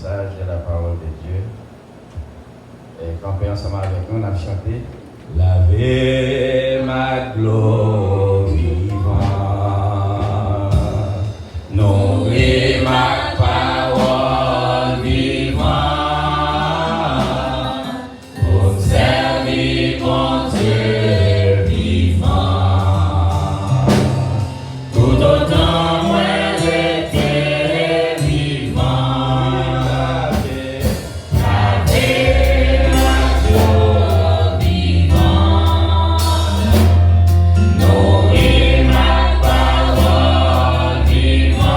message de la parole de Dieu. Et camper ensemble avec nous, on a chanté Lavez ma gloire vivante, nourris ma parole vivante, pour servir mon Dieu vivant. Tout autant moi j'étais vivant, lavez ma gloire vivante, nourris ma parole vivante,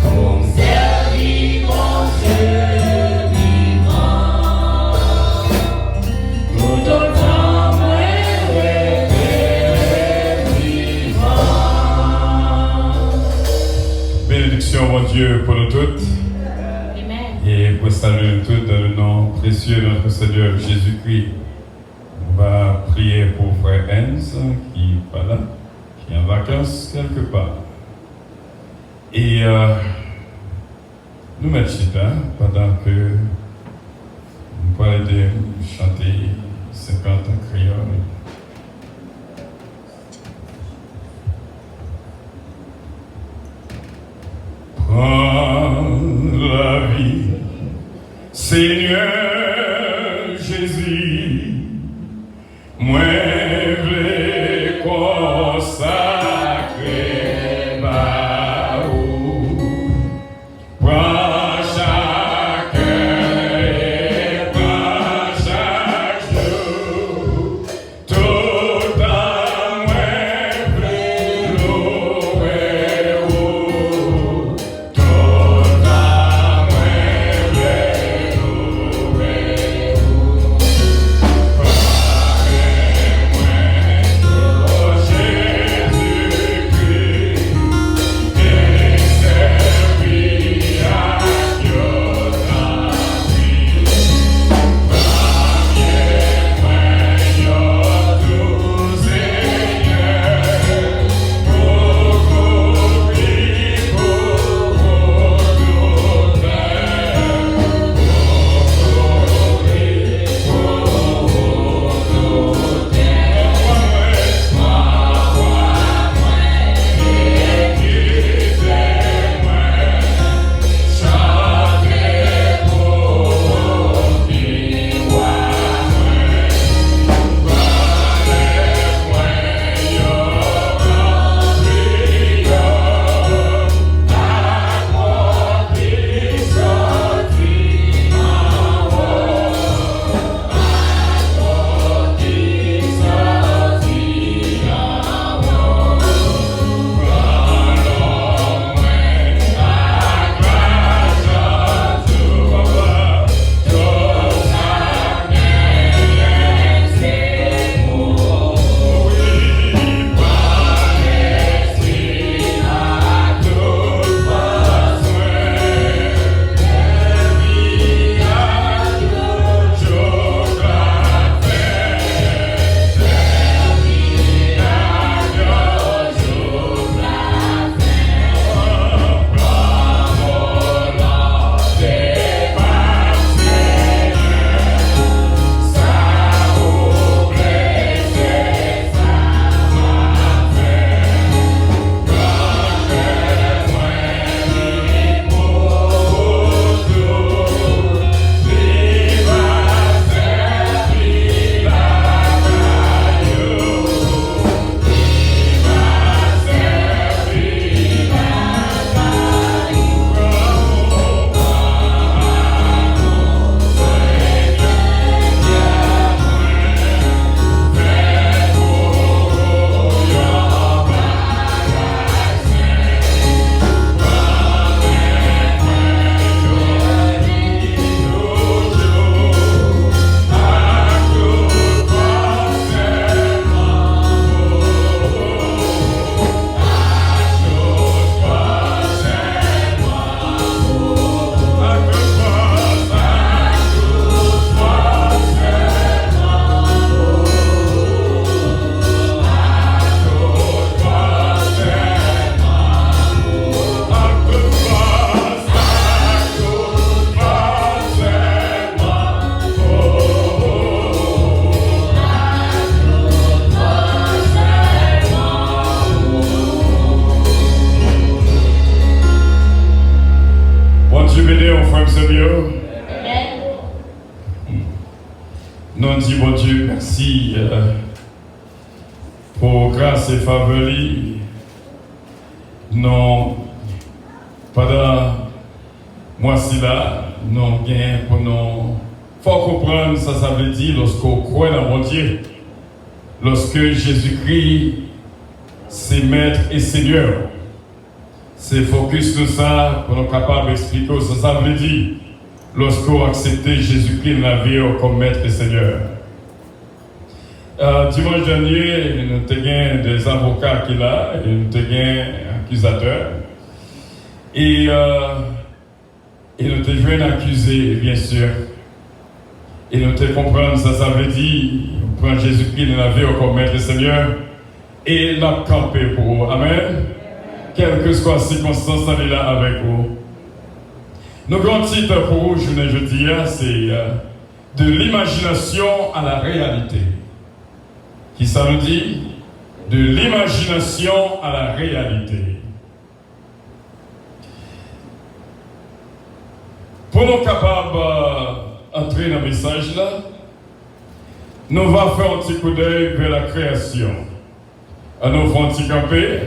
pour me servir mon Dieu vivant. Tout autant moi j'étais vivant. Bénédiction, mon Dieu, pour nous toutes. Et pour saluer nous toutes dans le nom précieux de notre Seigneur Jésus-Christ. On va prier pour frère Enz, qui n'est pas là, qui est en vacances quelque part. Et nous mettons chita pendant que nous parlons de chanter 50 ans créole. Prends la vie, Seigneur Jésus, moi je consacrer par où. Prends chaque heure et prends chaque jour, tout à moi plus louer ou. Tout à moi plus louer aider au frère Seigneur. Nous disons, bon Dieu, merci pour grâce et faveur. Non, pendant moi-ci là, nous gagnons pour nous. Il faut comprendre, ça veut dire, lorsqu'on croit dans mon Dieu, lorsque Jésus-Christ, c'est Maître et Seigneur. C'est focus sur ça pour nous capables d'expliquer ce que ça veut dire lorsqu'on accepte Jésus-Christ dans la vie comme Maître et Seigneur. Dimanche dernier, nous avons des avocats qui sont là, et nous avons des accusateurs. Et nous avons joué un accusé, bien sûr. Et nous devons comprendre ça veut dire, on prend Jésus-Christ dans la vie comme Maître et Seigneur, et l'a campé pour vous. Amen. Quelle que soit la circonstance, elle est là avec vous. Nos grands titres pour vous, je dis, c'est de l'imagination à la réalité. Qui ça nous dit? De l'imagination à la réalité. Pour nous capables d'entrer dans le message là, nous allons faire un petit coup d'œil vers la création. Nous allons un petit camper.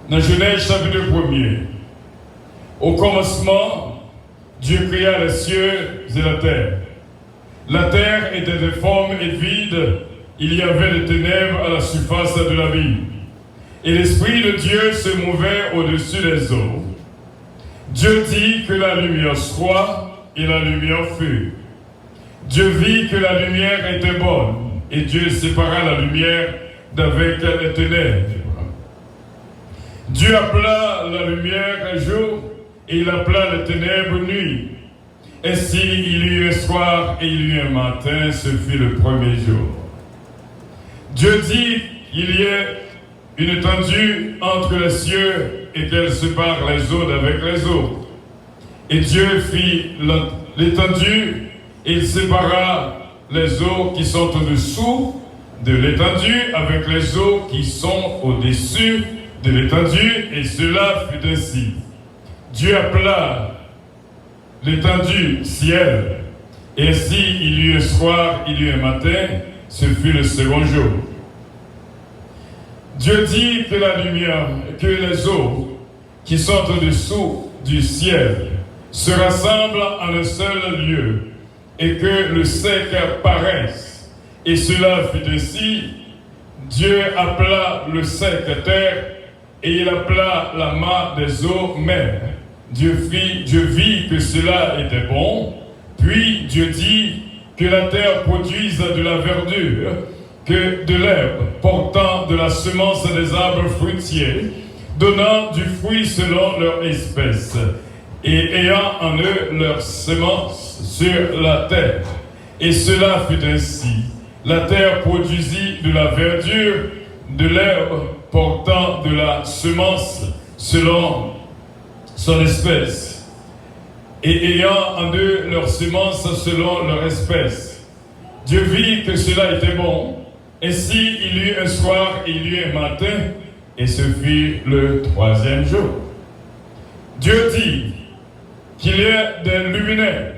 Dans Genèse chapitre 1er, au commencement, Dieu créa les cieux et la terre. La terre était informe et vide, il y avait des ténèbres à la surface de la vie. Et l'Esprit de Dieu se mouvait au-dessus des eaux. Dieu dit que la lumière soit, et la lumière fut. Dieu vit que la lumière était bonne, et Dieu sépara la lumière d'avec les ténèbres. Dieu appela la lumière jour, et il appela les ténèbres nuit. Ainsi il y eut un soir et il y eut un matin, ce fut le premier jour. Dieu dit qu'il y ait une étendue entre les cieux et qu'elle sépare les eaux d'avec les eaux. Et Dieu fit l'étendue et il sépara les eaux qui sont au-dessous de l'étendue avec les eaux qui sont au-dessus de l'étendue, et cela fut ainsi. Dieu appela l'étendue ciel, et ainsi il y eut un soir, il y eut un matin, ce fut le second jour. Dieu dit que la lumière, que les eaux qui sont au-dessous du ciel se rassemblent en un seul lieu, et que le sec paraisse. Et cela fut ainsi. Dieu appela le sec terre, et il appela la masse des eaux mer. Dieu vit que cela était bon. Puis Dieu dit que la terre produise de la verdure, que de l'herbe portant de la semence des arbres fruitiers, donnant du fruit selon leur espèce, et ayant en eux leur semence sur la terre. Et cela fut ainsi. La terre produisit de la verdure, de l'herbe portant de la semence selon son espèce, et ayant en eux leur semence selon leur espèce. Dieu vit que cela était bon. Ainsi il y eut un soir et il y eut un matin, et ce fut le troisième jour. Dieu dit qu'il y ait des luminaires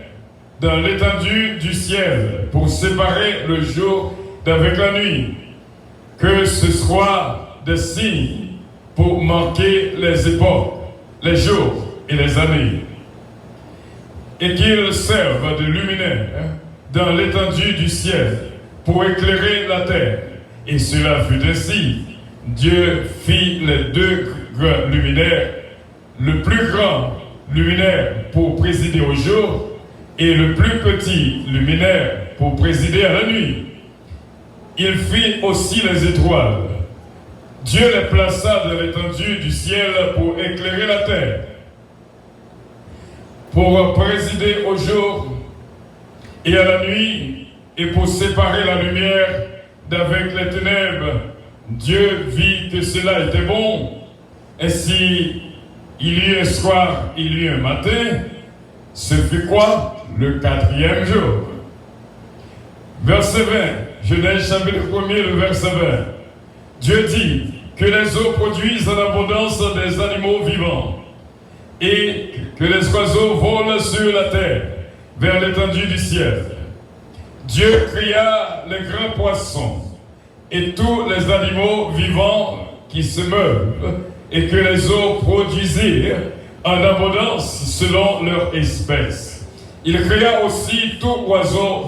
dans l'étendue du ciel pour séparer le jour d'avec la nuit, que ce soit des signes pour marquer les époques, les jours et les années, et qu'ils servent de luminaires dans l'étendue du ciel pour éclairer la terre. Et cela fut ainsi. Dieu fit les deux grands luminaires, le plus grand luminaire pour présider au jour et le plus petit luminaire pour présider à la nuit. Il fit aussi les étoiles. Dieu les plaça dans l'étendue du ciel pour éclairer la terre, pour présider au jour et à la nuit, et pour séparer la lumière d'avec les ténèbres. Dieu vit que cela était bon. Ainsi, il y eut un soir, il y eut un matin. Ce fut quoi? Le quatrième jour. Verset 20. Genèse chapitre 1er, le verset 20. Dieu dit que les eaux produisent en abondance des animaux vivants, et que les oiseaux volent sur la terre, vers l'étendue du ciel. Dieu créa les grands poissons et tous les animaux vivants qui se meuvent, et que les eaux produisirent en abondance selon leur espèce. Il créa aussi tout oiseau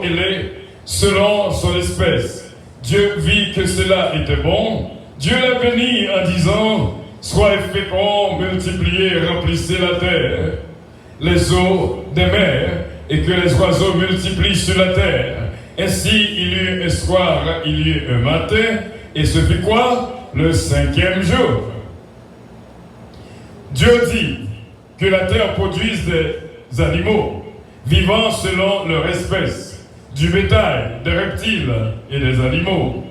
ailé selon son espèce. Dieu vit que cela était bon. Dieu l'a béni en disant: soyez féconds, multipliez, remplissez la terre, les eaux des mers, et que les oiseaux multiplient sur la terre. Ainsi il y eut un soir, il y eut un matin, et ce fut quoi? Le 5e jour. Dieu dit que la terre produise des animaux vivant selon leur espèce, du bétail, des reptiles et des animaux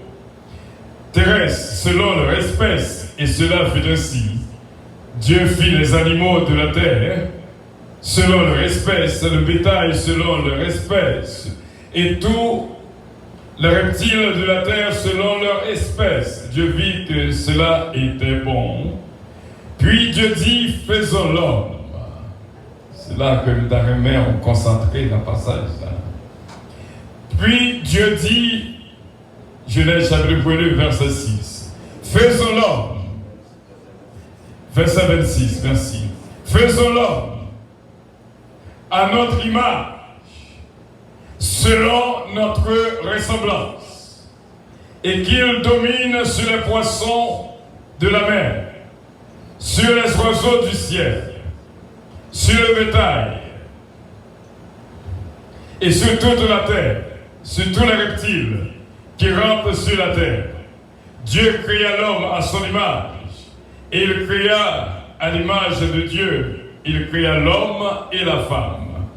terrestres selon leur espèce, et cela fut ainsi. Dieu fit les animaux de la terre selon leur espèce, le bétail selon leur espèce, et tous les reptiles de la terre selon leur espèce. Dieu vit que cela était bon. Puis Dieu dit: faisons l'homme. C'est là que nous avons concentré dans le passage. Puis Dieu dit, Genèse chapitre 1, verset 6. Faisons l'homme. Verset 26, merci. Faisons l'homme à notre image, selon notre ressemblance, et qu'il domine sur les poissons de la mer, sur les oiseaux du ciel, sur le bétail, et sur toute la terre, sur tous les reptiles qui rampent sur la terre. Dieu créa l'homme à son image, et il créa à l'image de Dieu, il créa l'homme et la femme.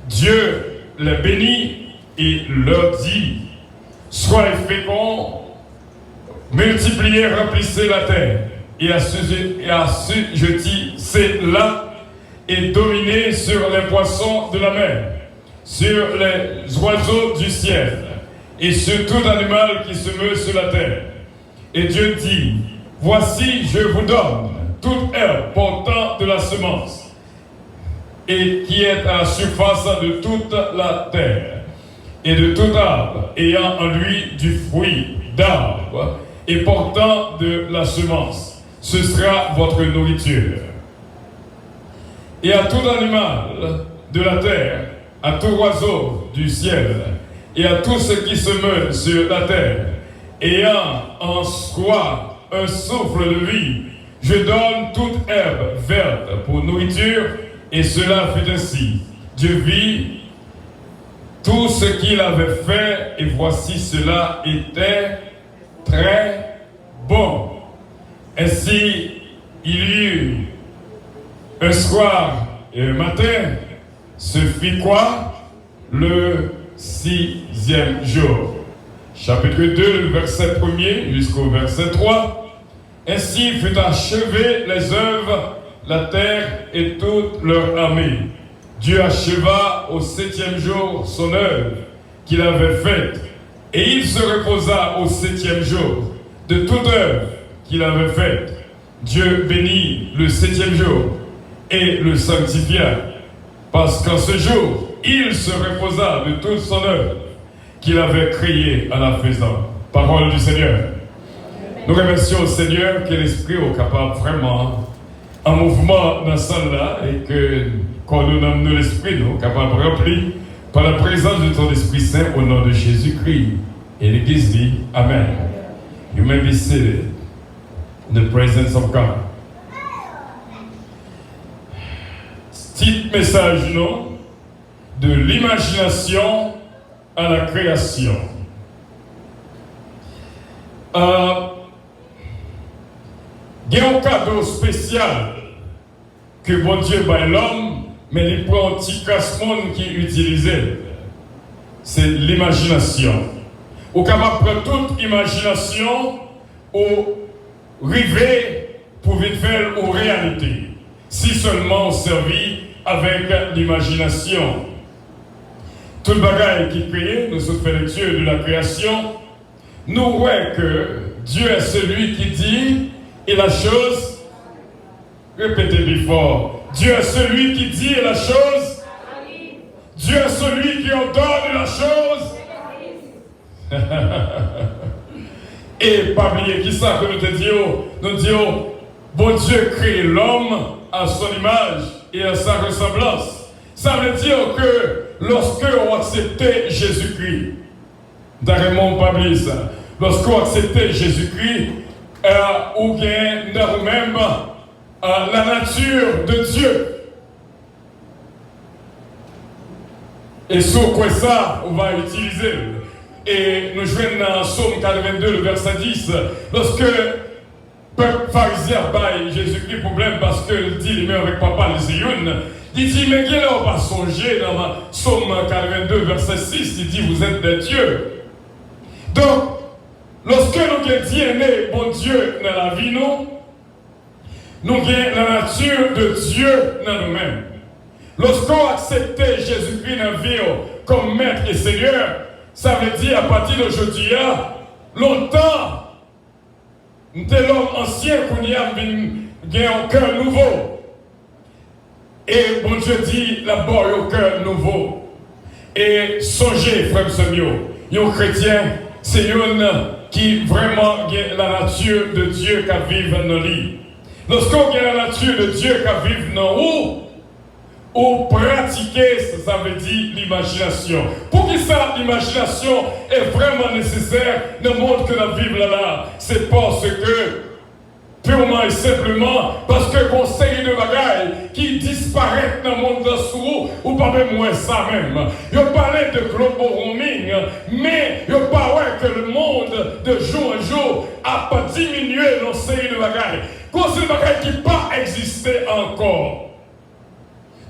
Dieu les bénit et leur dit: soyez féconds, multipliez, remplissez la terre, et assujettissez-la, et dominez sur les poissons de la mer, sur les oiseaux du ciel, et sur tout animal qui se meut sur la terre. Et Dieu dit: voici, je vous donne toute herbe portant de la semence, et qui est à la surface de toute la terre, et de tout arbre ayant en lui du fruit d'arbre, et portant de la semence. Ce sera votre nourriture. Et à tout animal de la terre, à tout oiseau du ciel, et à tout ce qui se meut sur la terre, ayant en soi un souffle de vie, je donne toute herbe verte pour nourriture. Et cela fut ainsi. Dieu vit tout ce qu'il avait fait, et voici, cela était très bon. Ainsi, il y eut un soir et un matin. Ce fut quoi? Le 6e jour. Chapitre 2, le verset 1er jusqu'au verset 3. Ainsi fut achevée les œuvres, la terre et toute leur armée. Dieu acheva au 7e jour son œuvre qu'il avait faite, et il se reposa au 7e jour de toute œuvre qu'il avait faite. Dieu bénit le 7e jour et le sanctifia, parce qu'en ce jour, il se reposa de toute son œuvre qu'il avait créée en la faisant. Parole du Seigneur. Nous remercions au Seigneur que l'Esprit est capable vraiment en mouvement dans ce salle-là, et que quand nous nommons l'Esprit, nous sommes capables de remplir par la présence de ton Esprit Saint au nom de Jésus-Christ. Et l'Église dit Amen. You may be seated in the presence of God. Petit message, non? De l'imagination à la création. Il y a un cadeau spécial que bon Dieu bat l'homme, mais il prend un petit casse-monde qui est utilisé. C'est l'imagination. Ou capable de prendre toute imagination ou rêver pour vite faire aux réalités. Si seulement on servit avec l'imagination. Tout le bagage qui est créé, nous sommes fait lecture de la création, nous voyons que Dieu est celui qui dit et la chose, répétez plus fort, Dieu est celui qui dit et la chose, Dieu est celui qui ordonne la chose. Et pas oublier qui ça que nous te disons, nous disons, bon Dieu crée l'homme à son image et à sa ressemblance. Ça veut dire que lorsque on acceptait Jésus-Christ, d'ailleurs, pas oublier ça, lorsqu'on acceptait Jésus-Christ, ou bien dans nous-mêmes la nature de Dieu. Et sur quoi ça, on va utiliser. Et nous jouons dans Psaume 82, le verset 10, lorsque le peuple pharisien baille Jésus-Christ problème parce qu'il dit les mains avec papa les yeux, il dit mais qui là on va songer dans Psaume 82, verset 6, il dit vous êtes des dieux. Donc, lorsque nous avons dit bon Dieu dans la vie, nous avons la nature de Dieu dans nous-mêmes. Lorsqu'on acceptait Jésus-Christ dans la vie comme maître et Seigneur, ça veut dire à partir d'aujourd'hui, longtemps, nous sommes l'homme ancien qui a un cœur nouveau. Et bon Dieu dit d'abord un cœur nouveau. Et songez, frère Samuel, un chrétien, c'est un qui vraiment a la nature de Dieu qui vit dans lui. Lorsqu'on a la nature de Dieu qui vit dans nous, ou pratiquer, ça veut dire l'imagination. Pour qui ça, l'imagination est vraiment nécessaire dans le monde que nous vivons là, c'est parce que, purement et simplement, parce que conseil de bagailles qui disparaissent dans le monde de sous, ou pas même moins ça même. Il parlait de global warming, mais il paraît que le monde de jour en jour a pas diminué dans série de bagailles. Conseil de bagailles qui n'a pas existé encore.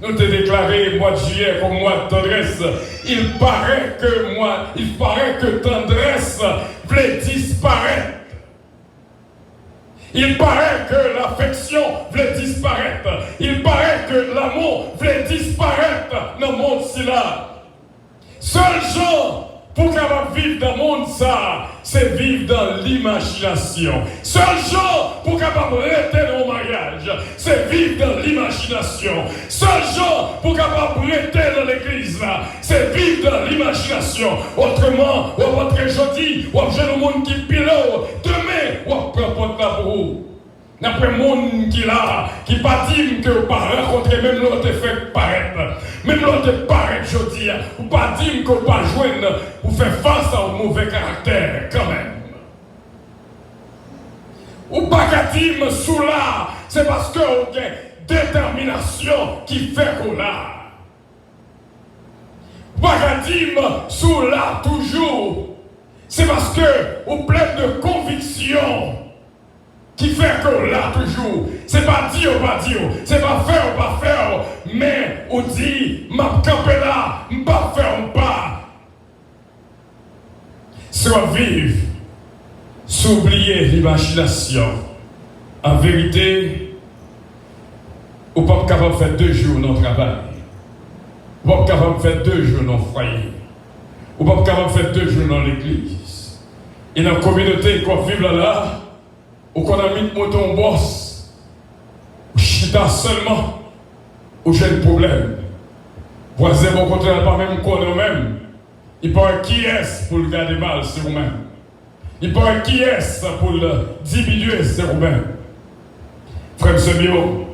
Nous t'ai déclaré mois de juillet comme mois de tendresse. Il paraît que tendresse voulait disparaître. Il paraît que l'affection voulait disparaître. Il paraît que l'amour voulait disparaître dans le monde là. Seuls gens pour capable vivre dans le monde ça, c'est vivre dans l'imagination. Seuls gens pour capable rester dans le mariage, c'est vivre dans l'imagination. Seuls gens pour capable rester dans l'église là, c'est vivre dans l'imagination. Autrement, on va très gentil, on va le monde qui pilote, demain, on va prendre là pour vous. D'après le monde qui là, qui pas dit que vous pas rencontrer même l'autre fait paraître. Même l'autre paraître, je dis, ou pas dire que vous pas joindre pour faire face à un mauvais caractère, quand même. Ou pas dire sous là, c'est parce que vous avez détermination qui fait qu'on l'a. Ou pas dire sous là toujours, c'est parce que vous plein de conviction. Qui fait que là toujours, c'est pas dire ou pas dire, c'est pas faire ou pas faire, mais on dit, m'a campé là, m'a faire ou pas. Soit vivre, s'oublier l'imagination. En vérité, on n'est pas capable de faire 2 jours dans le travail. On n'est pas capable de faire 2 jours dans le foyer. On n'est pas capable de faire 2 jours dans l'église. Et dans la communauté qu'on vit là, ou qu'on a mis de moton boss, ou chita seulement, ou j'ai un problème. Voisin, mon contraire, pas même qu'on est même. Il parle qui est pour le garder mal, c'est vous-même. Il parle qui est pour le diminuer, c'est vous-même. Frère Semio,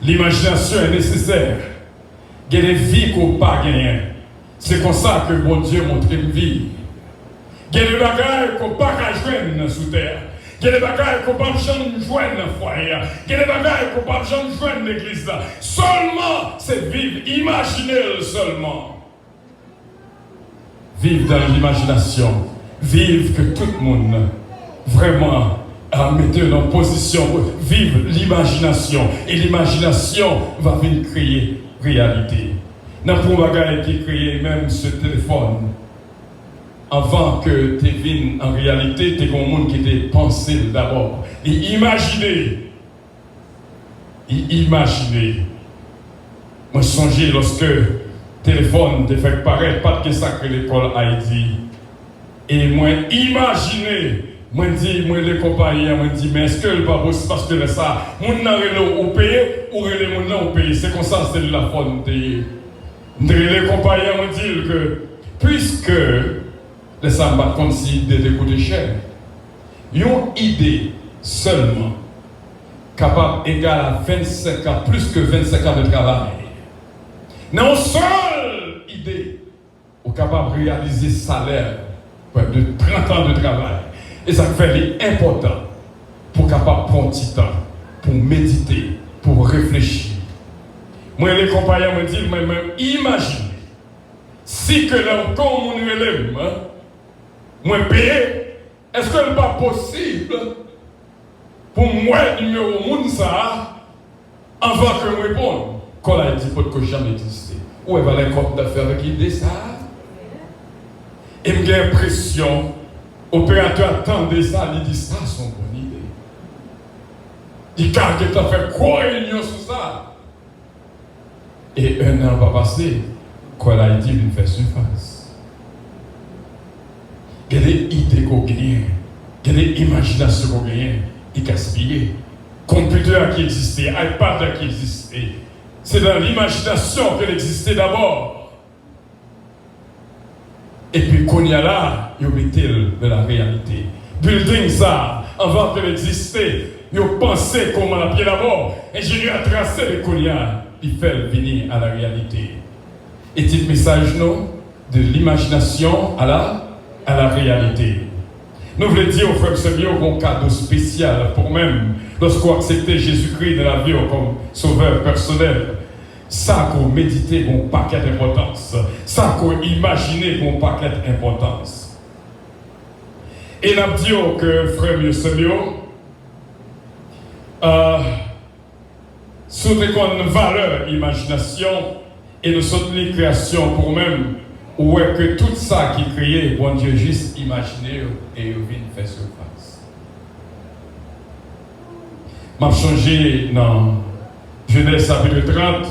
l'imagination est nécessaire. Il y a des vies qu'on n'a pas gagnées. C'est comme ça que mon Dieu montre une vie. Il y a des bagages qu'on n'a pas joindre sous terre. Il y a des bagages qu'on ne peut pas joindre dans le foyer. Il y a des bagages qu'on ne peut pas joindre dans l'église. Seulement, c'est vivre, imaginer seulement. Vivre dans l'imagination. Vivre que tout le monde vraiment mette en position. Vivre l'imagination. Et l'imagination va venir créer réalité. N'importe quel bagage qui crée même ce téléphone. Avant que tu viennes en réalité, tu es un monde qui t'a pensé d'abord. Et imaginez. Moi, je songeais lorsque le téléphone te fait paraître, pas de ça que l'école Haïti. Et moi, imaginez moi les compagnies, moi dis mais est-ce que le pas possible parce que ça, mon n'a relé au payer ou relé mon n'a au payer, c'est comme ça c'est la forme de les compagnies moi dire que puisque les ça pas considérer des coûts cher. Une idée seulement capable égal à 25 ans, plus que 25 ans de travail. Non seule idée, ou capable de réaliser salaire de 30 ans de travail. Et ça fait important pour capable prendre du temps, pour méditer, pour réfléchir. Moi, les compagnons me disent, même imaginez, si que là, comme on élève, moi payer, est-ce que ce n'est pas possible pour moi, numéro monde ça, avant que je réponde, quand elle dit que jamais existé. Où elle va aller compte d'affaires avec l'idée ça? Et j'ai l'impression, l'opérateur attendait ça, il dit ça, c'est une bonne idée. Il a fait quoi réunion sur ça? Et un an va passer, quand elle a dit, il fait surface. Il y a des idées qu'on gagne, il y a des imaginations qu'on gagne, il gaspille. Computer qui existait, iPad qui existait, c'est dans l'imagination qu'elle existait d'abord. Et puis, qu'on y a là, il y a de la réalité. Building ça, avant qu'elle existait, il pensait comment la pied d'abord. Ingénieur a tracé le cognac, il fait venir à la réalité. Et petit message, non, de l'imagination à la réalité. Nous voulons dire aux frères et sœurs un cadeau spécial pour même, lorsqu'on accepte Jésus-Christ dans la vie comme sauveur personnel. Ça qu'on méditer un paquet d'importance. Ça qu'on imaginer un paquet d'importance. Et nous disons que, frère et sœurs, sur une valeur imagination et nous sommes les créations pour même où est que tout ça qui est créé, bon Dieu juste imaginer et il vient faire surface. M'a changé dans Genèse chapitre 30,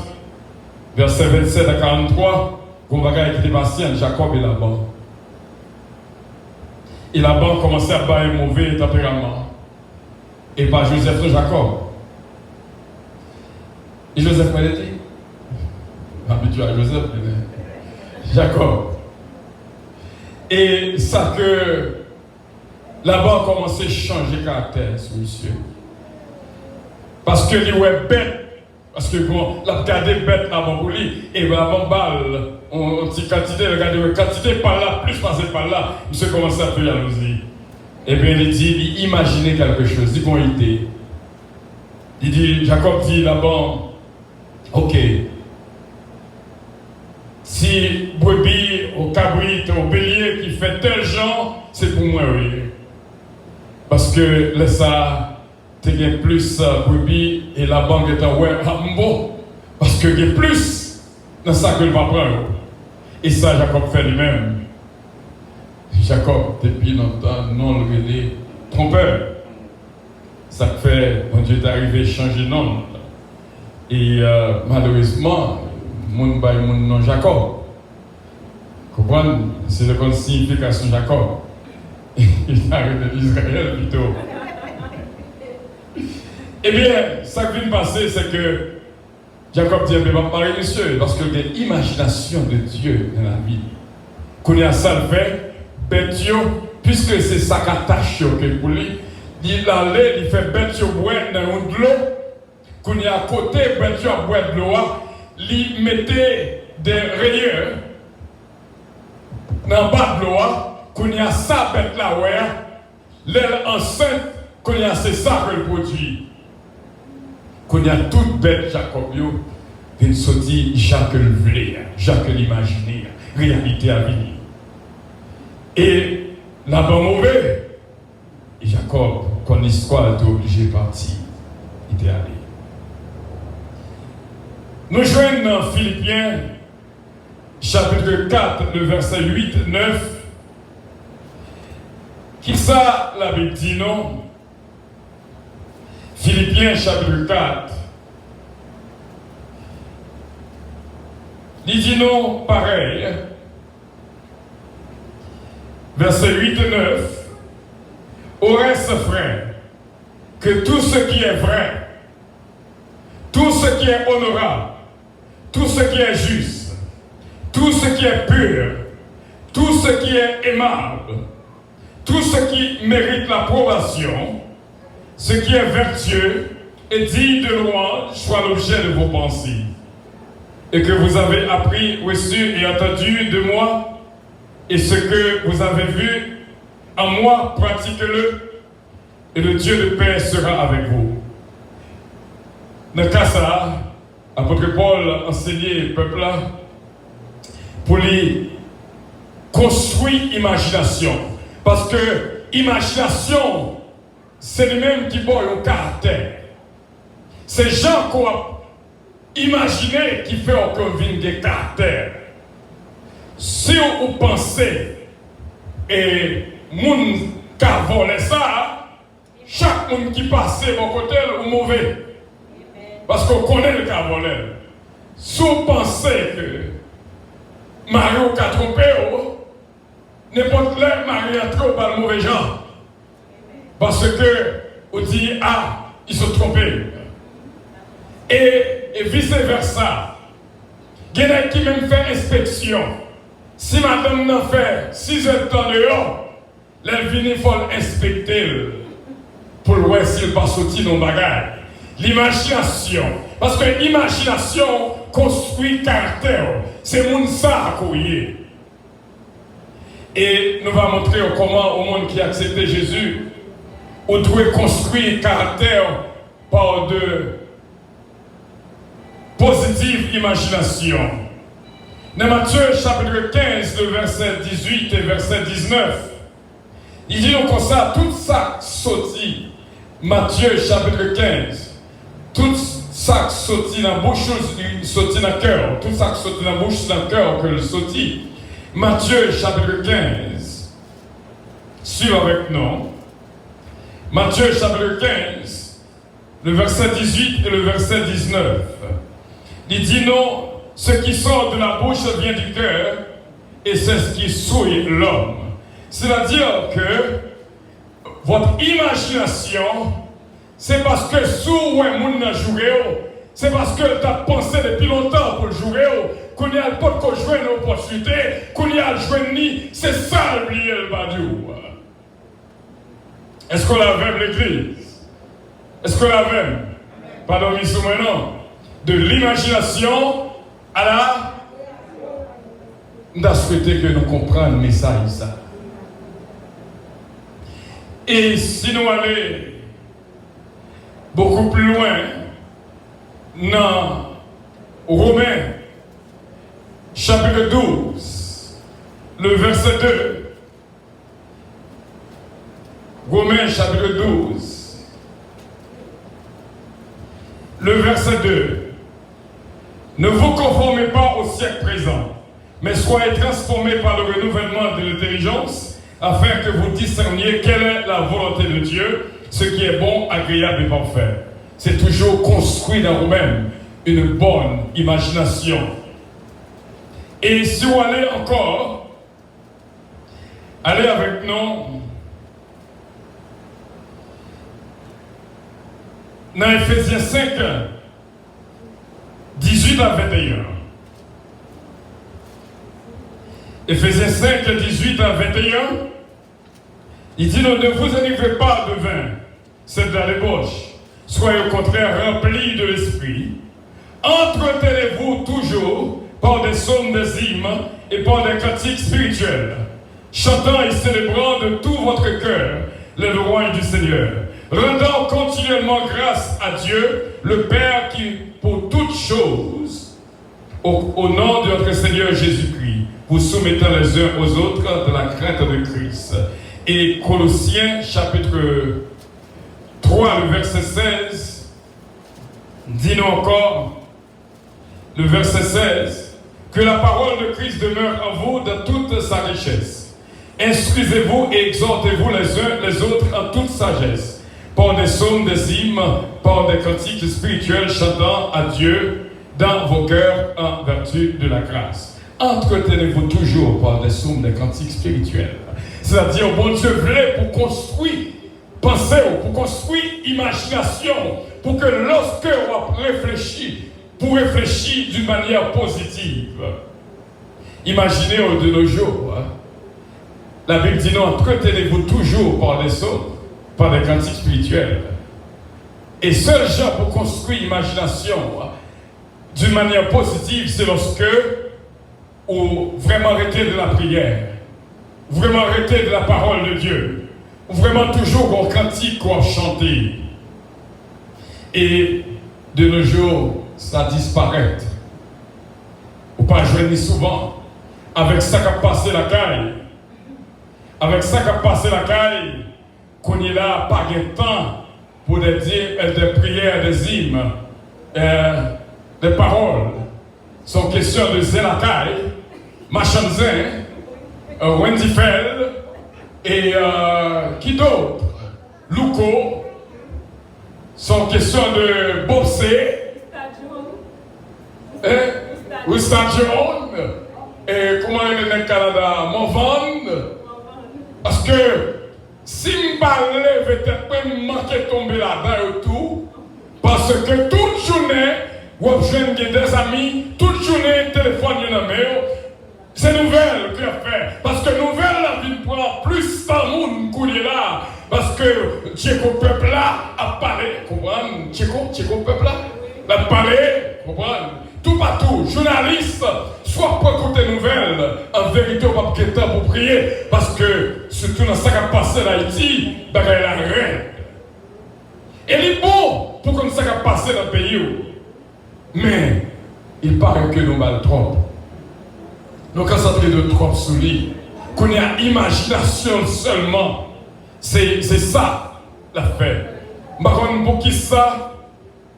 verset 27 à 43, qu'on va regarder qui était patient, Jacob et Laban. Et Laban commençait à avoir un mauvais tempérament. Et pas Joseph, non Jacob. Et Joseph m'a dit, habitué à Joseph, Jacob. Et ça que Laban a commencé à changer de caractère, ce monsieur. Parce que lui est bête. Parce que bon, la regardé bête avant pour lui, et avant balle, on petite quantité, regardez une quantité par là, plus passer par là, monsieur commence à faire jalousie. Et bien il dit, il imaginait quelque chose, il dit une idée. Il dit, Jacob dit Laban, ok, si brebis, au cabrit, au bélier qui fait tel genre, c'est pour moi, oui. Parce que là, ça, tu as plus brebis et la banque est en ouais, bon. Parce que il y a plus dans ça que va prendre. Et ça, Jacob fait lui-même. Jacob, depuis longtemps, non, le trompeur. Ça fait, mon Dieu, est arrivé à changer de nom. Et malheureusement, mon nom Jacob. Comprenez? C'est la signification Jacob. Il est arrivé d'Israël plutôt. Eh bien, ça qui vient de passer, c'est que Jacob dit, mais pas parler, monsieur, parce qu'il y a l'imagination de Dieu dans la vie. Qu'on y a ça le fait, bête, puisque c'est ça qui attache pour lui, il allait, il fait bête boire dans de l'eau, qu'on y a à côté, bête à boire de l'eau, il mettait des rayures dans le bas de l'eau, qu'on y a ça bête là, ouais, l'aile enceinte, qu'on y a c'est ça que le produit. Qu'on y a toute bête Jacob, il se dit Jacques le voulait, Jacques l'imaginait, réalité à venir. Et là-bas mauvais, et Jacob, quand l'histoire était obligé de partir, il était allé. Nous joignons dans Philippiens, chapitre 4, le verset 8-9. Qui ça, la Bible dit non? Philippiens, chapitre 4. Il dit non, pareil. Verset 8 et 9. Au reste, frère, que tout ce qui est vrai, tout ce qui est honorable, tout ce qui est juste, tout ce qui est pur, tout ce qui est aimable, tout ce qui mérite l'approbation, ce qui est vertueux et digne de louange soit l'objet de vos pensées. Et que vous avez appris, reçu et entendu de moi, et ce que vous avez vu en moi, pratiquez-le, et le Dieu de paix sera avec vous. Dans le cas ça, l'apôtre Paul enseignait le peuple là pour les construire l'imagination. Parce que l'imagination, c'est le même qui boit au caractère. C'est gens qu'on a imaginé qui fait encore venir des caractères. Si vous pensez et moun qui a volé ça, chaque monde qui passe de mon côté est mauvais. Parce qu'on connaît le qui a volé. Si vous pensez que Mario a trompé, n'importe quel Mario a trop par le mauvais gens. Parce que vous dites, ah, ils sont trompés. Et vice-versa. Il y en a qui même fait inspection. Si madame n'a fait 6 heures de temps dehors, elle vient, il faut l'inspecter pour voir s'il va sortir dans le bagage. L'imagination. Parce que l'imagination construit caractère. C'est mon ça à courir. Et nous allons montrer comment au monde qui a accepté Jésus, on doit construire caractère par de positive imagination. Dans Matthieu chapitre 15, le verset 18 et verset 19, il dit comme ça, tout ça sortit. Matthieu chapitre 15, tout ça sortit dans la bouche, sortit dans le cœur. Tout ça sortit dans la bouche, dans le cœur que le sortit. Matthieu chapitre 15, suivez avec nous. Matthieu chapitre 15, le verset 18 et le verset 19. Il dit non, ce qui sort de la bouche vient du cœur et c'est ce qui souille l'homme. C'est-à-dire que votre imagination, c'est parce que sous un monde n'a joué, c'est parce que tu as pensé depuis longtemps pour le jouer, qu'on y a le pot qu'on joue une opportunité, qu'on y a le joué ni, c'est ça oublier le badiou. Est-ce qu'on l'a même l'église? Est-ce qu'on l'a même? Pardon, monsieur, maintenant. De l'imagination à la... Nous avons souhaité que nous comprenions le message. Ça. Et si nous allons beaucoup plus loin, dans Romains, chapitre 12, le verset 2. Romains, chapitre 12, le verset 2. Ne vous conformez pas au siècle présent, mais soyez transformés par le renouvellement de l'intelligence, afin que vous discerniez quelle est la volonté de Dieu, ce qui est bon, agréable et parfait. C'est toujours construit dans vous-même une bonne imagination. Et si vous allez encore, allez avec nous dans Ephésiens 5, 18 à 21. Ephésiens 5, 18 à 21. Il dit, ne vous enivrez pas de vin, c'est de la débauche. Soyez au contraire remplis de l'esprit. Entretenez-vous toujours par des psaumes, des hymnes et par des cantiques spirituels, chantant et célébrant de tout votre cœur les louanges du Seigneur, rendant continuellement grâce à Dieu, le Père qui, pour toutes choses, au nom de notre Seigneur Jésus-Christ, vous soumettant les uns aux autres dans la crainte de Christ. Et Colossiens, chapitre 3, le verset 16, dit-nous encore, le verset 16, que la parole de Christ demeure en vous dans toute sa richesse. Instruisez-vous et exhortez-vous les uns les autres en toute sagesse, par des psaumes, des hymnes, par des cantiques spirituels chantant à Dieu dans vos cœurs en vertu de la grâce. Entretenez-vous toujours par des psaumes, des cantiques spirituels. C'est-à-dire, bon Dieu voulait pour construire pensée, pour construire imagination, pour que lorsque on réfléchit, pour réfléchir d'une manière positive. Imaginez de nos jours, la Bible dit non, entretenez-vous toujours par des sauts, par des cantiques spirituels. Et seul genre pour construire l'imagination d'une manière positive, c'est lorsque vous vraiment arrêtez de la prière, vraiment arrêtez de la parole de Dieu, vraiment toujours en cantique ou en chanter. Et de nos jours, ça disparaît. Ou pas jouer souvent avec ça qui a passé la caille. Avec ça qui a passé la caille, qu'on est là, pas de temps pour des prières, des hymnes, des paroles. Sont question de Zélacaille, Machanzin, Wendy Fell et qui d'autre? Louko. Sont question de Bobsé, Wistar-John, et comment il est au Canada, Morvan. Parce que si je ne vais pas manquer tomber là-dedans et tout, parce que toute journée, vous avez des amis, toute journée, téléphone, c'est nouvelle qu'il a fait. Parce que nouvelle, la vie prend plus de monde qu'on est là. Parce que Tchéco peuple là a parlé, comprenez? Tchéco peuple là a parlé, comprenez? Tout partout, journaliste, soit pour écouter nouvelles, en vérité, on va pas de temps pour prier, parce que surtout dans ce qui a passé en Haïti, il y a rien. Et il est bon pour que ça a passé dans le pays. Mais il paraît que nous mal trop. Nous concentrons de trop sur lui, qu'on a imagination seulement. C'est ça l'affaire. Par contre, pour qui ça,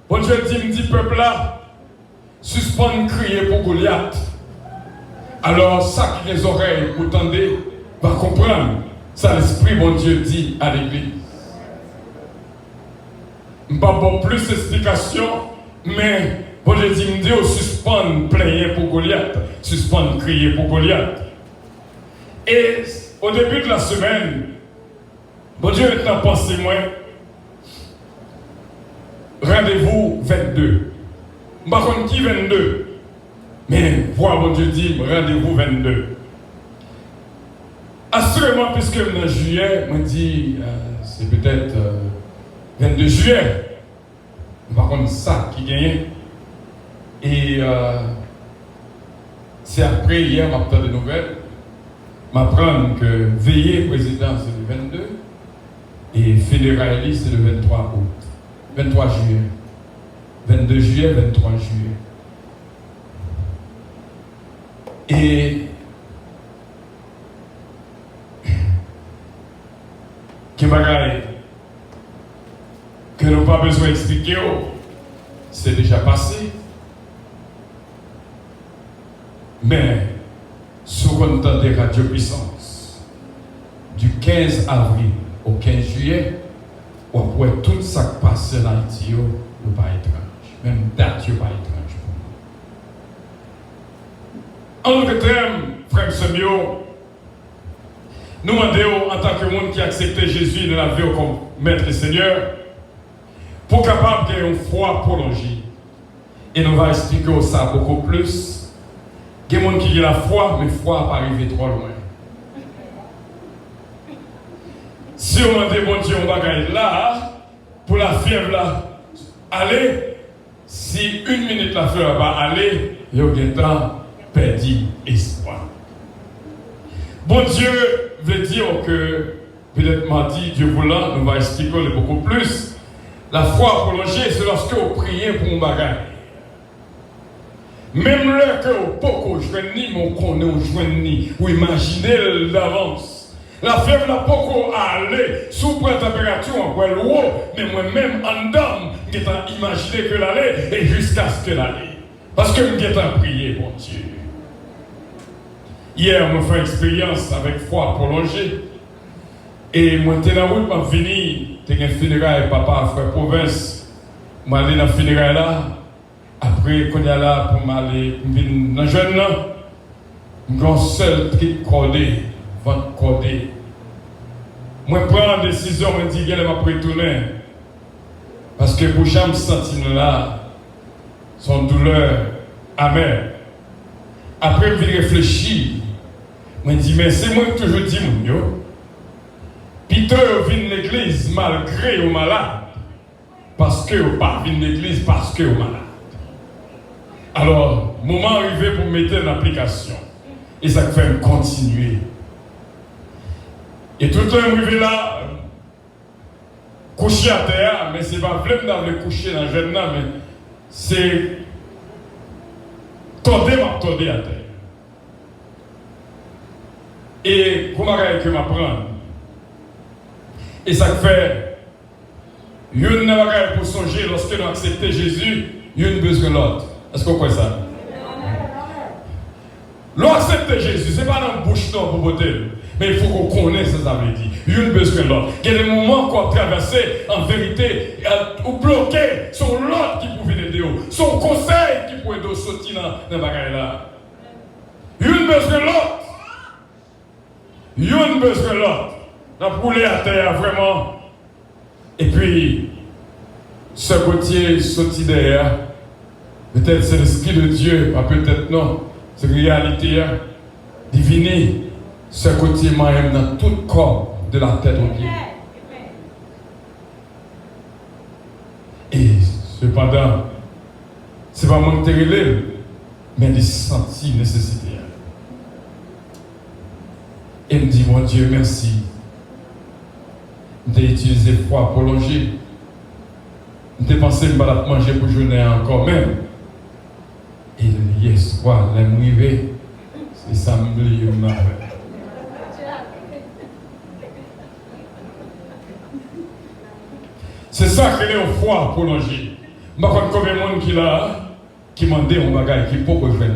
bon Dieu dit peuple là, suspend crier pour Goliath. Alors, ça qui les oreilles pour tendre, va comprendre. Ça l'esprit, bon Dieu dit à l'église. Je ne vais pas plus d'explications, mais bon Dieu dit, suspend plaigner pour Goliath, suspend crier pour Goliath. Et au début de la semaine, bon Dieu est en pensée, moi, rendez-vous 22. Je ne sais pas qui 22. Mais voilà, bon Dieu dit, rendez-vous 22. Assurément, puisque en juillet, je me dis, c'est peut-être 22 juillet. Par contre, ça qui gagne. Et c'est après, hier, je m'apprends des nouvelles. Je m'apprends que veiller président, c'est le 22. Et funérailles, c'est le 23 août. 23 juillet. 22 juillet, 23 juillet. Et que bagaille que nous n'avons pas besoin d'expliquer, c'est déjà passé. Mais, sous compte des radiopuissances, du 15 avril au 15 juillet, on pourrait tout ça qui passe dans Haïti, n'est pas étrange. Même date, n'est pas étrange pour nous. En d'autres termes, frère Semio, nous demandons en tant que monde qui a accepté Jésus de la vie comme Maître et Seigneur, pour capable d'avoir une foi prolongée. Et nous allons expliquer ça beaucoup plus. Il y a des gens qui ont la foi, mais la foi n'a pas arrivé trop loin. Si on demande bon Dieu, on va gagner là, pour la fièvre là, allez, si une minute la fièvre va aller, il y a un temps perdu espoir. Bon Dieu veut dire que, peut-être mardi, Dieu voulant, nous va expliquer beaucoup plus. La foi prolongée, c'est lorsque vous priez pour un bagage. Même là que vous pouvez jouer ni, mais vous connaissez, vous imaginez d'avance. La fièvre n'a pas aller sous la température en quoi l'eau, mais moi-même en dame, je vais imaginer que l'aller et jusqu'à ce que l'aller. Parce que je vais prier, mon Dieu. Hier, je fait une expérience avec foi prolongée. Et moi, je suis dans la route, je suis venu, je suis un funérail, papa, frère province. Je suis allé dans le funérail là. Après, quand je suis là pour m'aller dans le jeune là, je suis un seul truc cordé, ventre cordé. Moi, prends la décision, je me dis qu'elle m'a retourner. Parce que pour jamais sentir là, son douleur amère. Après, je réfléchir. Je me dis, mais c'est moi qui toujours dis, mon Peter vient de l'église malgré au malade. Parce que vous pas vient de l'église parce que vous malade. Alors, moment arrivé pour mettre en application. Et ça fait continuer. Et tout le temps arrivé là, coucher à terre, mais c'est pas vrai d'aller coucher dans le jeune, mais c'est tomber à terre. Et comment est-ce que m'apprendre? Et ça fait, il y a une bagaille pour songer lorsque nous acceptons Jésus, il y a une besoin de l'autre. Est-ce qu'on croit ça? L'on accepte Jésus, ce n'est pas dans la bouche non pour voter. Mais il faut qu'on connaisse ce que ça veut dire. Il y a une besoin de l'autre. Il y a des moments qu'on a traversé, en vérité, ou bloqué, sont l'autre qui pouvait aider, son conseil qui pouvait aider sortir dans la bagaille là. Il y a une besoin de l'autre. Il y a une besoin de l'autre. On a roulé à terre vraiment. Et puis, ce côté sorti derrière, peut-être c'est l'Esprit de Dieu, pas peut-être non. C'est la réalité divine. Ce côté moi-même dans tout le corps, de la tête aux pieds. Et cependant, ce n'est pas mon terrible, mais des sentis nécessité. Et me dit, mon Dieu, merci d'utiliser foi prolongée. Je pensé que je vais manger pour journée encore même. Et hier soir, l'arrivée, c'est samedi, c'est ça que les foi prolongée. Je ne sais pas combien de monde qui m'a demandé un bagage qui peut faire.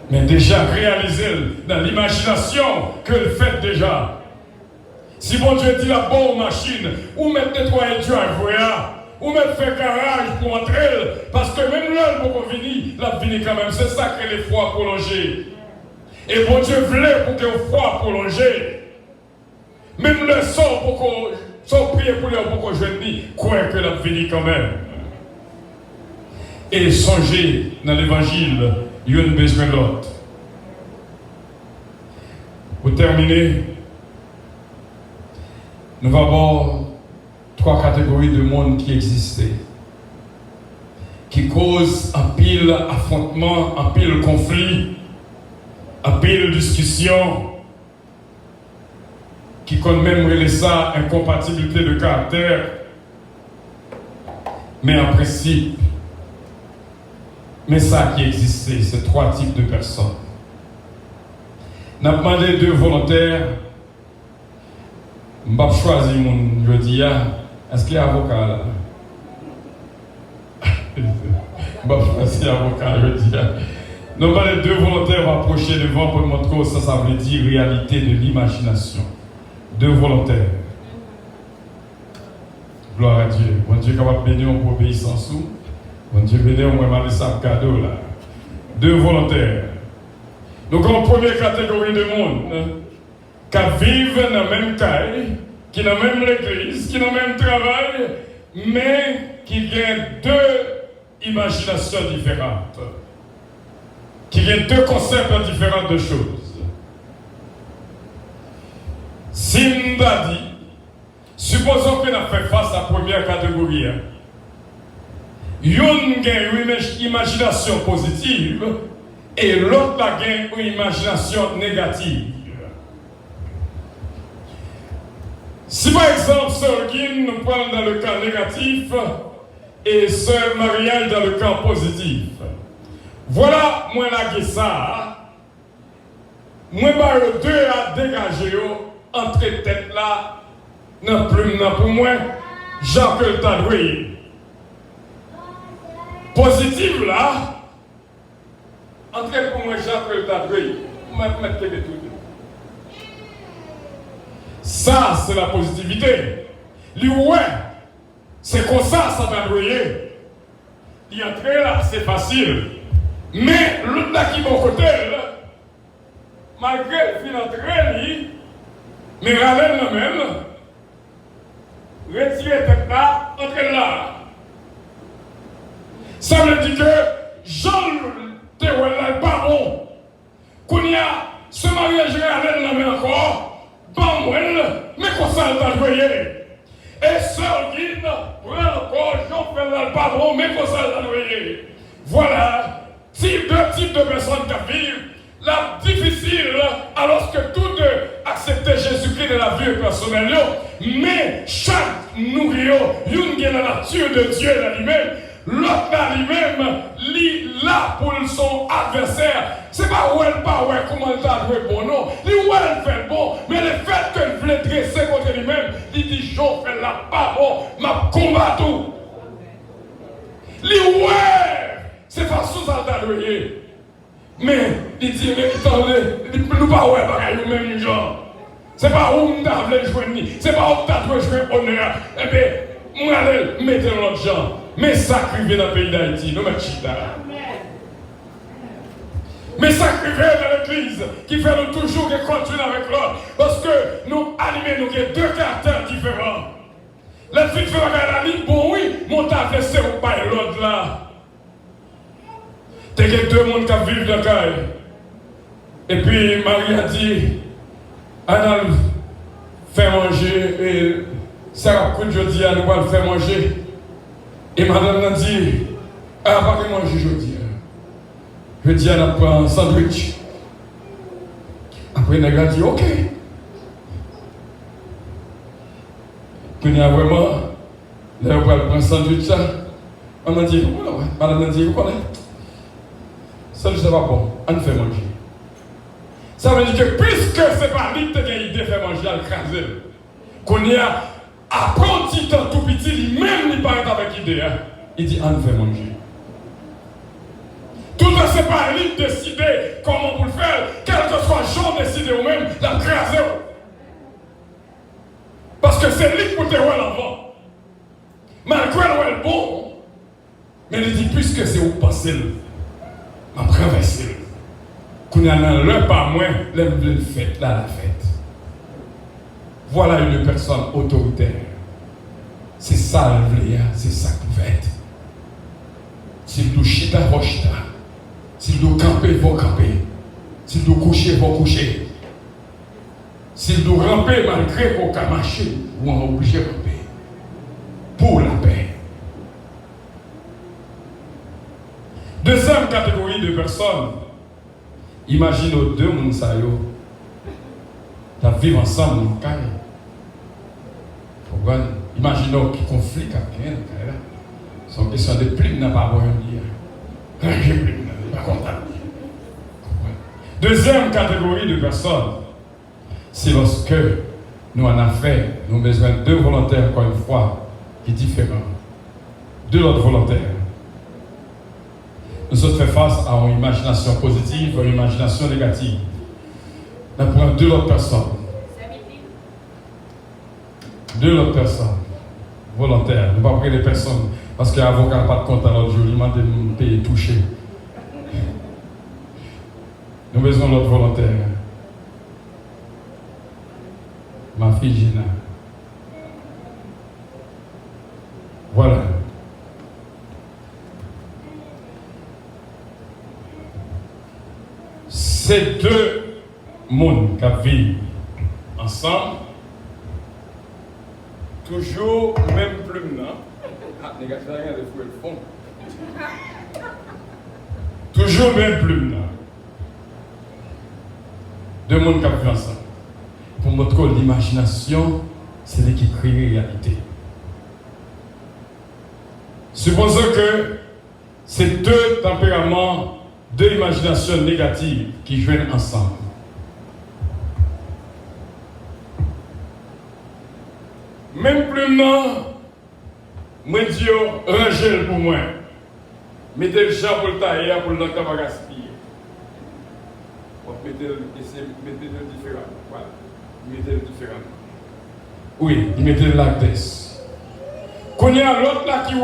Mais déjà réalisé dans l'imagination que le fait déjà. Si bon Dieu dit la bonne machine, ou mettre nettoyer Dieu à voyage, ou mettre faire garage pour entrer, parce que même là, pour qu'on finisse, la finit quand même. C'est ça que les foi prolongées. Et bon Dieu voulait pour que les foi prolongées, même le sort pour qu'on soit prié pour qu'on jeune, croire que la finit quand même. Et songez dans l'évangile, il y a une besoin de l'autre. Pour terminer, nous allons voir 3 catégories de monde qui existaient, qui causent un pile affrontement, un pile conflit, un pile discussion, qui compte même relayer ça incompatibilité de caractère, mais en principe, mais ça qui existait, c'est 3 types de personnes. On a demandé 2 volontaires. Je vais choisir mon jeudi. Est-ce qu'il y a un avocat là? Je vais choisir un avocat jeudi. Nous avons 2 volontaires vont approcher devant pour montrer ce que ça veut dire réalité de l'imagination. 2 volontaires. Gloire à Dieu. Bon Dieu capable de bénir pour obéissance. Bon Dieu bénir au moins ça cadeau là. 2 volontaires. Donc en première catégorie de monde, qui vivent dans la même caille, qui dans la même église, qui dans le même travail, mais qui ont 2 imaginations différentes, qui ont 2 concepts différents de choses. Si nous avons dit, supposons qu'on a fait face à la première catégorie, une a une imagination positive et l'autre a une imagination négative. Si par exemple, Sœur Guine nous parle dans le cas négatif et Sœur Marielle dans le cas positif, voilà, moi la ça, moi je 2 à dégager entre tête là, non plus pour moi, Jacques le Tadoué. Positif là, entrez pour moi Jacques le Tadoué, vous mettez de tout. Ça, c'est la positivité. Ouais, c'est comme ça va brouiller. Y entrer là, c'est facile. Mais l'autre là qui est bon côté, malgré le fin d'entrée, mais ramène le même, retirez tête là, entrez là. Ça veut dire que Jean Théouel n'est pas bon. Qu'on y a ce mariage réel là mais encore, pas moi, mais qu'on s'en a joué. Et seul guide, prend encore Jean Théouel pas bon, mais qu'on s'en a joué. Voilà, deux types de personnes qui vivent. La difficile, alors que tous deux acceptaient Jésus-Christ de la vie personnelle, mais chaque nourrit, une a la nature de Dieu dans lui-même, l'autre dans lui-même, là pour son adversaire. C'est pas où elle pas, comment elle t'a joué bon, non. Lui où elle fait bon, mais le fait qu'elle voulait dresser contre lui-même, il dit, je fais la pas bon, m'a combat tout. Lui c'est pas sous ça t'a joué. Mais, il dit, mais attendez, nous pas ouais, bagaille, même genre. C'est pas où nous avons joué, c'est pas où nous avons joué honneur. Eh bien, moi, mettez l'autre gens. Mais sacrifiez dans le pays d'Haïti, nous mettons chita. Mais sacrifiez dans l'église, qui fait nous toujours continuer avec l'autre. Parce que nous animés, nous avons deux caractères différents. La fille fait la ligne, bon oui, mon adversaire ou pas l'autre là. Il y a deux mondes qui vivent dans le caille. Et puis Marie a dit, Anna fait manger, et Sarah Kout, je dis, elle va le faire manger. Et madame a dit, elle n'a pas manger aujourd'hui. Je dis, elle a pris un sandwich. Après, elle a dit, ok. Puis il y a vraiment, là, on va prendre un sandwich. On a dit, ouais, madame a dit, vous connaissez? Ça ne sais pas bon, on fait manger. Ça veut dire que puisque c'est pas lui qui a l'idée de faire manger, à l'écraser, qu'on y a apprenti tant tout petit, même il paraît avec l'idée, il dit on fait manger. Tout ça, c'est pas lui qui décide comment vous le faire, quel que soit le genre décider ou même, l'écraser. Parce que c'est lui qui peut te voir l'avant. Malgré le bon, mais il dit puisque c'est où passer. Ma traversée. Qu'on a l'un par moins, le fait là, la fête. Voilà une personne autoritaire. C'est ça le vrai, c'est ça que vous faites. S'il doit chita, va chita. S'il doit camper, va camper. S'il doit coucher, va coucher. S'il doit ramper, malgré qu'on a marché, ou on est obligé de ramper. Pour la paix. Deuxième catégorie de personnes, imaginez deux personnes qui vivent ensemble dans le cas. Imaginez qu'il conflit avec quelqu'un. C'est une question de plume n'a pas besoin de dire. Deuxième catégorie de personnes, c'est lorsque nous en affaires, nous avons besoin de deux volontaires, encore une fois, qui sont différents. Deux autres volontaires. Nous sommes fait face à une imagination positive ou une imagination négative. Nous prenons deux autres personnes. Deux autres personnes. Volontaires. Nous ne pas prendre des personnes. Parce que l'avocat n'a pas de compte à l'autre jour. Il m'a demandé de me payer touché. Nous avons besoin d'autres volontaires. Ma fille Gina. Voilà. Ces deux mondes qui vivent ensemble, toujours même plume, non? Toujours même plume, non? Deux mondes qui vivent ensemble. Pour montrer que l'imagination, c'est ce qui crée la réalité. Supposons que ces deux tempéraments, deux imaginations négatives qui joignent ensemble. Même plus non, moi Dieu, rangez pour moi. Mettez le champ pour le tailler, pour le temps pas gaspiller. Mettez-le différent. Voilà. Mettez-le différent. Oui, il mettait le lactès. Quand il y a l'autre là qui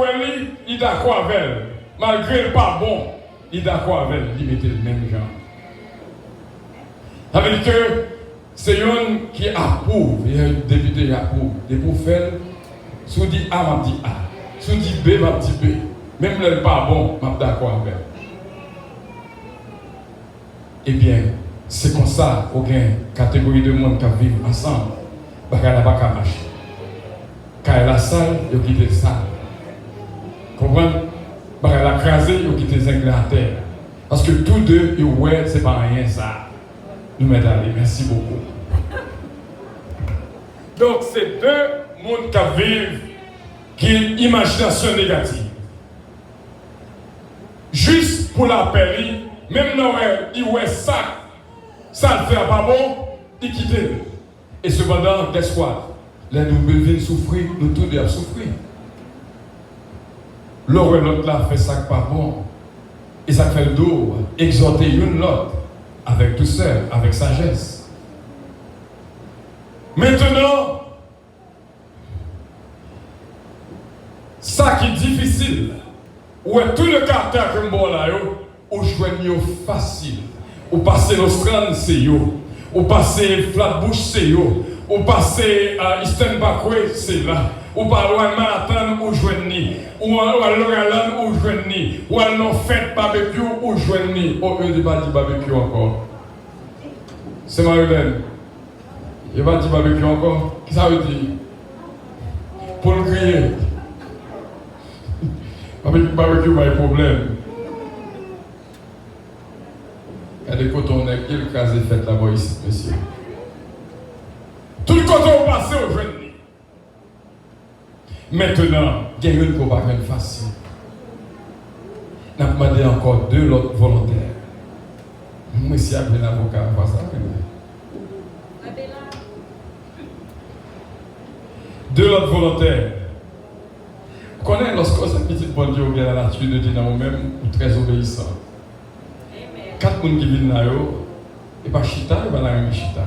il est d'accord avec elle. Malgré le pas bon, il est d'accord avec elle. Il mettait le même genre. Ça veut dire que c'est un qui approuve. Il y a un député qui approuve. Et pour faire, Si vous dites A, m'a dit A. Si vous dites B, m'a dit B. Même le pas bon, m'a d'accord avec. Eh bien, c'est comme ça qu'on a une catégorie de monde qui vivent ensemble. Parce qu'elle n'a pas qu'à marcher. Quand elle a salle, elle quitte la salle. Comprenez? Parce qu'elle a crasé, elle quitte les ingrédients à terre. Parce que tous deux, ouais, c'est pas rien ça. Nous mettons aller. Merci beaucoup. Donc, c'est deux mondes qui vivent qui ont une imagination négative. Juste pour la péri, même Noël, il ouais ça le fait pas bon, il quitte. Et cependant, qu'est-ce quoi? Les nous viennent souffrir, nous tous devons souffrir. L'autre l'autre là fait ça pas bon. Et ça fait le dos, exhorter une l'autre, avec douceur, avec sagesse. Maintenant, ça qui est difficile, ou tout le caractère que bon là, ou joignez facile, ou passer l'Australie, c'est yo, ou passer Flatbush, c'est yo, ou passer Eastern Parkway, c'est là. Ou par loin Manhattan ou joignez, ou à Loreland ou joignez, ou à nos fêtes barbecue ou joignez. Oh, il n'a pas dit barbecue encore. C'est Marie-Hélène. Il n'a pas dit barbecue encore. Qu'est-ce que ça veut dire? Pour le crier. Barbecue, pas de problème. Il y a des cotons, il y a des cases de fête là-bas ici, monsieur. Tout le coton passé au joignez. Maintenant, il y a une propagande facile. On a demandé encore deux autres volontaires. Moi, si appelé l'avocat, on va ça. Deux autres volontaires. Vous connaissez lorsque cette petite bonne Dieu vient à la nature de dire nous-mêmes, ou très obéissants. 4 personnes qui viennent là, et pas chita, et pas la même chita.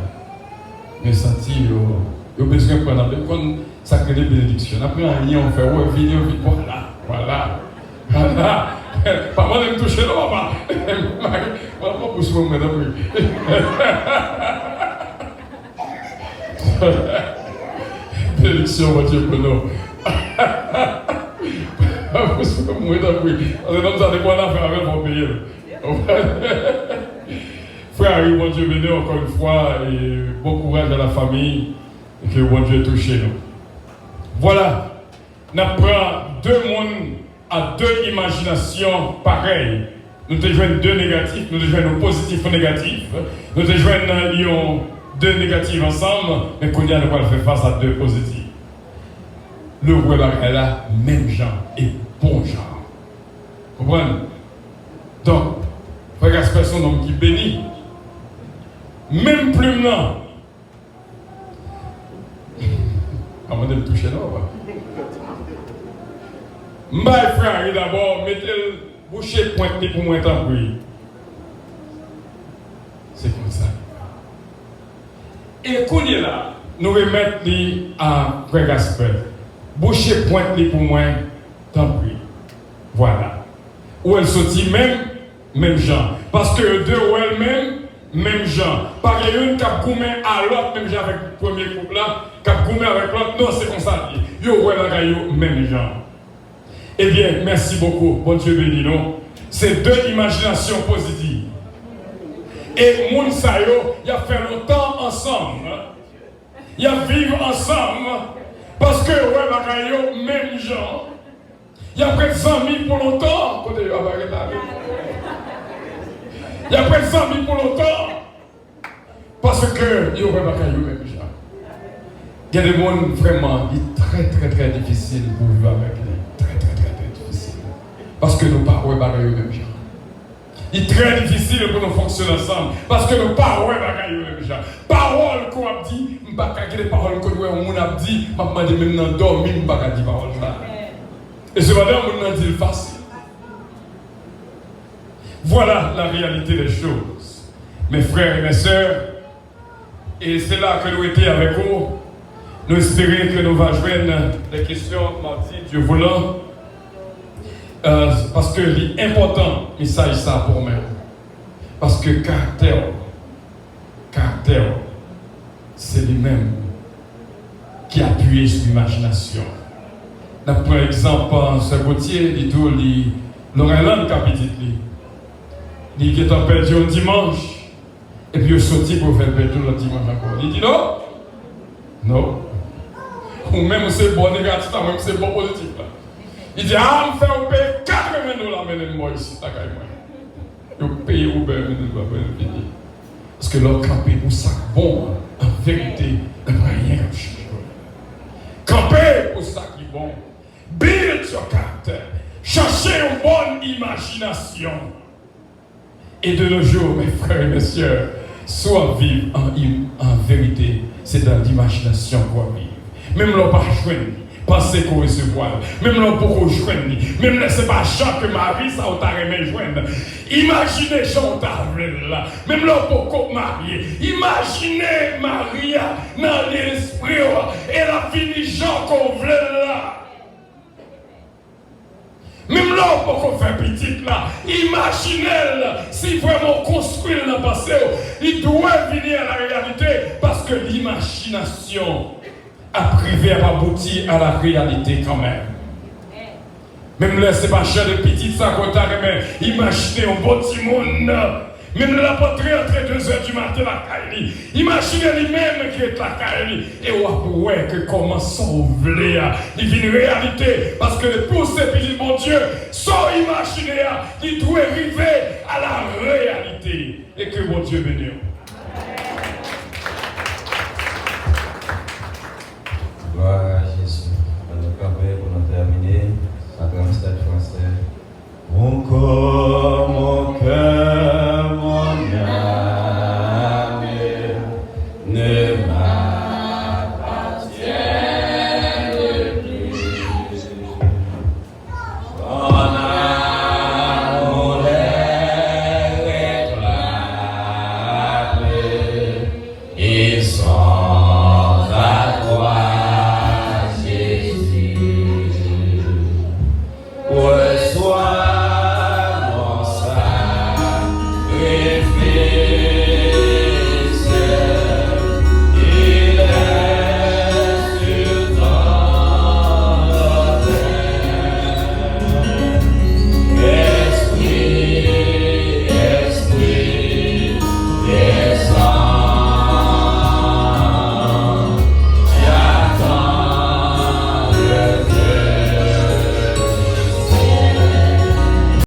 Mais senti, ils ont besoin de prendre un sacré de bénédiction. Après, on fait, ouais, vidéo, voilà. Pas mal de me toucher, non, papa. Maman, pousse moi, madame. Bénédiction, mon Dieu, pour nous. Pousse-moi, madame. Parce que nous avons pas l'affaire avec mon pays. Frère, mon Dieu, venez encore une fois, et bon courage à la famille, et que bon Dieu touche nous. Voilà, nous prenons deux mondes à deux imaginations pareilles. Nous te joignons deux négatifs, nous te joignons positifs et négatifs. Nous te joignons deux négatifs ensemble, mais qu'on y a faire face à deux positifs. Le vrai bagage là, même genre et bon genre. Vous comprenez? Donc, regarde cette personne qui bénit. Même plus non. Avant de me toucher là, Mbaye frère, d'abord, mettez le boucher pointé pour moi tant bruit. C'est comme ça. Et qu'on est là, nous remettons à Frère Gaspard. Boucher pointé pour moi tant bruit. Voilà. Où elle sortit même genre. Parce que deux ou même genre. Pas une qui a goumé à l'autre, même genre avec le premier couple là, qui a goumé avec l'autre. Non, c'est comme ça. Yo, ouais, la même genre. Eh bien, merci beaucoup. Bon Dieu béni, non? C'est deux imaginations positives. Et moun sa yo, il a fait longtemps ensemble. Il a vécu ensemble. Parce que, ouais, la yo, même genre. Il y a près de 100 000 pour longtemps. Il y a près de 100 000 pour longtemps. Parce que, il y aurait pas même gens. Il y a des gens vraiment très difficiles pour vivre avec lui. Très difficiles. Parce que nos parents ne sont pas même gens. Il est très difficile pour nous fonctionner ensemble. Parce que nos parents ne sont pas même gens. Parole qu'on a dit, je ne sais pas les paroles qu'on a dit, je ne sais même pas dormir, je ne sais pas dire paroles là. Et ce matin, on a dit le facile. Voilà la réalité des choses. Mes frères et mes sœurs, et c'est là que nous étions avec vous. Nous espérons que nous allons joindre les questions mardi, Dieu voulant. Parce que l'important, il s'agit ça pour moi. Parce que caractère, c'est lui-même qui appuie sur l'imagination. Par exemple, ce Gauthier, il dit Laurent Capitit, il dit qu'il a perdu un dimanche, et puis il est sorti pour faire perdre le dimanche encore. Il dit non. Non. Ou même c'est bon négatif, même c'est bon positif. Il dit ah, on fait un paye $80, mais moi ici, t'as qu'à moi. Je paye au beurre, mais nous ne pas payer. Parce que l'autre camper pour ça, bon, en vérité, il n'y a rien comme ça. Camper pour ça qui est bon. Build your caractère. Cherchez une bonne imagination. Et de nos jours, mes frères et mes sœurs, soit vivre en vérité, c'est dans l'imagination qu'on va vivre. Même l'on pas joindre, penser qu'on recevoir. Même l'on pas joindre, même c'est pas Jean que Marie, ça on t'a remis joindre. Imaginez Jean t'a là. Même l'on pas marier. Imaginez Maria dans l'esprit et la fini Jean qu'on voulait là. Même là, on peut faire petit là. Imaginez si vraiment construire dans le passé, il doit venir à la réalité parce que l'imagination a privé à aboutir à la réalité quand même. Même là, c'est pas cher de petit ça qu'on t'a remis. Imaginez un beau petit monde. Même la poterie entre 2h du matin la Kaili. Imaginez lui-même qui est la Kaili. Et on voit que comment sauver il vit une réalité. Parce que pour ces petits bon Dieu, sans imaginer, il doit arriver à la réalité. Et que bon Dieu bénisse.